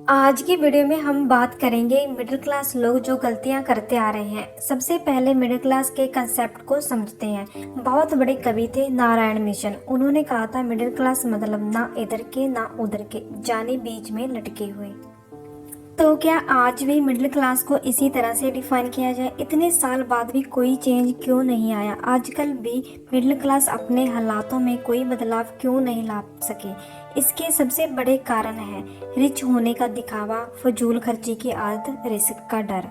आज की वीडियो में हम बात करेंगे मिडिल क्लास लोग जो गलतियां करते आ रहे हैं। सबसे पहले मिडिल क्लास के कंसेप्ट को समझते हैं। बहुत बड़े कवि थे नारायण मिशन। उन्होंने कहा था मिडिल क्लास मतलब ना इधर के ना उधर के, जाने बीच में लटके हुए। तो क्या आज भी मिडिल क्लास को इसी तरह से डिफाइन किया जाए? इतने साल बाद भी कोई चेंज क्यों नहीं आया? आजकल भी मिडिल क्लास अपने हालातों में कोई बदलाव क्यों नहीं ला सके? इसके सबसे बड़े कारण है रिच होने का दिखावा, फजूल खर्ची की आदत, रिस्क का डर।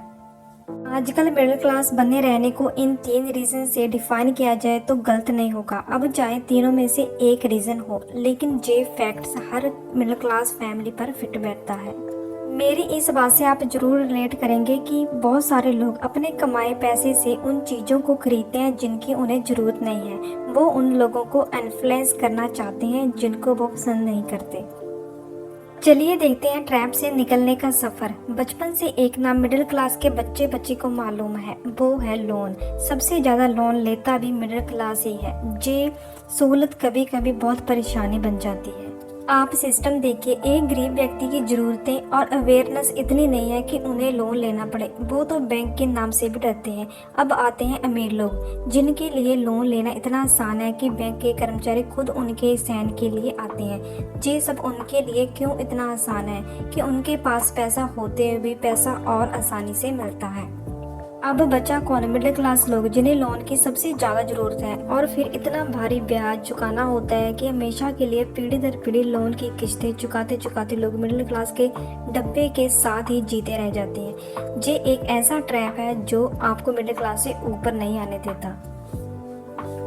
आजकल मिडिल क्लास बने रहने को इन 3 रीजन से डिफाइन किया जाए तो गलत नहीं होगा। अब चाहे तीनों में से एक रीजन हो, लेकिन ये फैक्ट्स हर मिडिल क्लास फैमिली पर फिट बैठता है। मेरी इस बात से आप जरूर रिलेट करेंगे कि बहुत सारे लोग अपने कमाए पैसे से उन चीज़ों को खरीदते हैं जिनकी उन्हें ज़रूरत नहीं है। वो उन लोगों को इन्फ्लुएंस करना चाहते हैं जिनको वो पसंद नहीं करते। चलिए देखते हैं ट्रैप से निकलने का सफ़र। बचपन से एक नाम मिडिल क्लास के बच्चे को मालूम है, वो है लोन। सबसे ज़्यादा लोन लेता भी मिडिल क्लास ही है। ये सहूलत कभी कभी बहुत परेशानी बन जाती है। आप सिस्टम देखिए, एक गरीब व्यक्ति की जरूरतें और अवेयरनेस इतनी नहीं है कि उन्हें लोन लेना पड़े। वो तो बैंक के नाम से भी डरते हैं। अब आते हैं अमीर लोग, जिनके लिए लोन लेना इतना आसान है कि बैंक के कर्मचारी खुद उनके सहन के लिए आते हैं। ये सब उनके लिए क्यों इतना आसान है कि उनके पास पैसा होते हुए भी पैसा और आसानी से मिलता है। अब बचा कौन? मिडिल क्लास लोग, जिन्हें लोन की सबसे ज़्यादा ज़रूरत है और फिर इतना भारी ब्याज चुकाना होता है कि हमेशा के लिए पीढ़ी दर पीढ़ी लोन की किश्तें चुकाते चुकाते लोग मिडिल क्लास के डब्बे के साथ ही जीते रह जाते हैं। ये एक ऐसा ट्रैप है जो आपको मिडिल क्लास से ऊपर नहीं आने देता।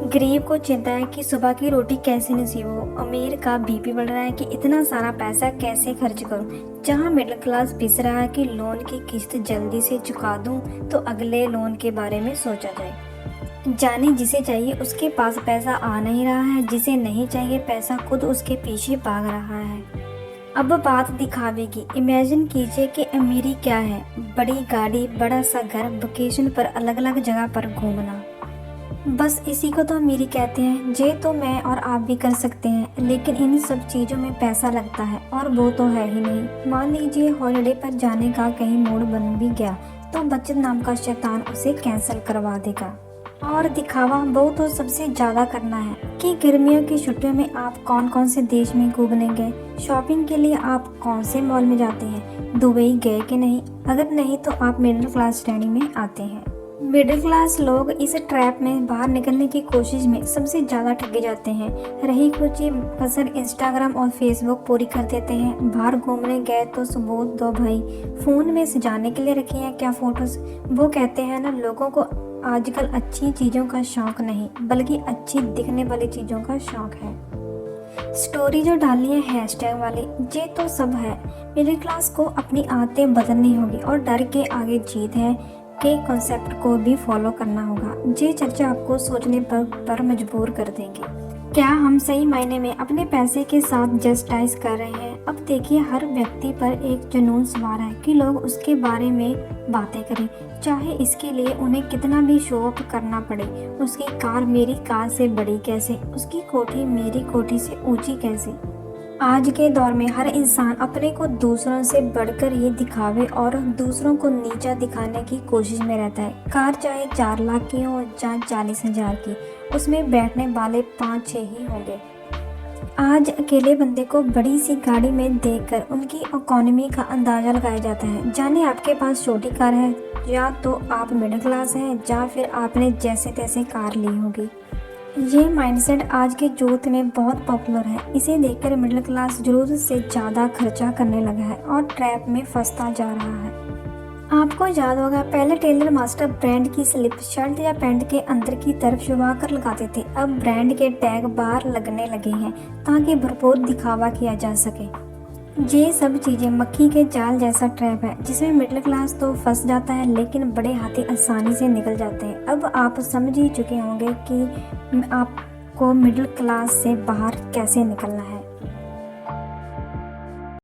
गरीब को चिंता है कि सुबह की रोटी कैसे नसीब हो। अमीर का बीपी बढ़ रहा है कि इतना सारा पैसा कैसे खर्च करूं। जहां मिडिल क्लास पिस रहा है कि लोन की किस्त जल्दी से चुका दूं तो अगले लोन के बारे में सोचा जाए। जाने जिसे चाहिए उसके पास पैसा आ नहीं रहा है, जिसे नहीं चाहिए पैसा खुद उसके पीछे भाग रहा है। अब बात दिखावे की। इमेजिन कीजिए कि अमीरी क्या है? बड़ी गाड़ी, बड़ा सा घर, वेकेशन पर अलग अलग जगह पर घूमना, बस इसी को तो अमीरी कहते हैं। ये तो मैं और आप भी कर सकते हैं, लेकिन इन सब चीज़ों में पैसा लगता है और वो तो है ही नहीं। मान लीजिए हॉलिडे पर जाने का कहीं मूड बन भी गया तो बचत नाम का शैतान उसे कैंसिल करवा देगा। और दिखावा वो तो सबसे ज़्यादा करना है कि गर्मियों की छुट्टियों में आप कौन कौन से देश में घूमने गए, शॉपिंग के लिए आप कौन से मॉल में जाते हैं, दुबई गए कि नहीं? अगर नहीं तो आप मिडिल क्लास श्रेणी में आते हैं। मिडिल क्लास लोग इस ट्रैप में बाहर निकलने की कोशिश में सबसे ज़्यादा ठगे जाते हैं। रही कुछ कसर इंस्टाग्राम और फेसबुक पूरी कर देते हैं। बाहर घूमने गए तो सबूत दो भाई, फ़ोन में सजाने के लिए रखी हैं क्या फ़ोटोज़? वो कहते हैं ना, लोगों को आजकल अच्छी चीज़ों का शौक़ नहीं बल्कि अच्छी दिखने वाली चीज़ों का शौक़ है। स्टोरी जो डाली है हैशटैग वाली, ये तो सब है। मिडिल क्लास को अपनी आदतें बदलनी होगी और डर के आगे जीत है के कॉन्सेप्ट को भी फॉलो करना होगा। ये चर्चा आपको सोचने पर मजबूर कर देंगे। क्या हम सही मायने में अपने पैसे के साथ जस्टिस कर रहे हैं? अब देखिए, हर व्यक्ति पर एक जुनून सवार है कि लोग उसके बारे में बातें करें, चाहे इसके लिए उन्हें कितना भी शो ऑफ करना पड़े। उसकी कार मेरी कार से बड़ी कैसे, उसकी कोठी मेरी कोठी से ऊंची कैसे। आज के दौर में हर इंसान अपने को दूसरों से बढ़कर ही दिखावे और दूसरों को नीचा दिखाने की कोशिश में रहता है। कार चाहे 4 लाख की हो या 40,000 की, उसमें बैठने वाले 5-6 ही होंगे। आज अकेले बंदे को बड़ी सी गाड़ी में देखकर उनकी इकोनॉमी का अंदाजा लगाया जाता है। जाने आपके पास छोटी कार है, या तो आप मिडिल क्लास हैं या फिर आपने जैसे तैसे कार ली होगी। ये माइंडसेट आज के यूथ में बहुत पॉपुलर है। इसे देखकर मिडिल क्लास जरूरत से ज़्यादा खर्चा करने लगा है और ट्रैप में फंसता जा रहा है। आपको याद होगा, पहले टेलर मास्टर ब्रांड की स्लिप शर्ट या पैंट के अंदर की तरफ छुपा कर लगाते थे। अब ब्रांड के टैग बाहर लगने लगे हैं ताकि भरपूर दिखावा किया जा सके। ये सब चीज़ें मक्खी के जाल जैसा ट्रैप है जिसमें मिडिल क्लास तो फंस जाता है, लेकिन बड़े हाथी आसानी से निकल जाते हैं। अब आप समझ ही चुके होंगे कि आपको मिडिल क्लास से बाहर कैसे निकलना है।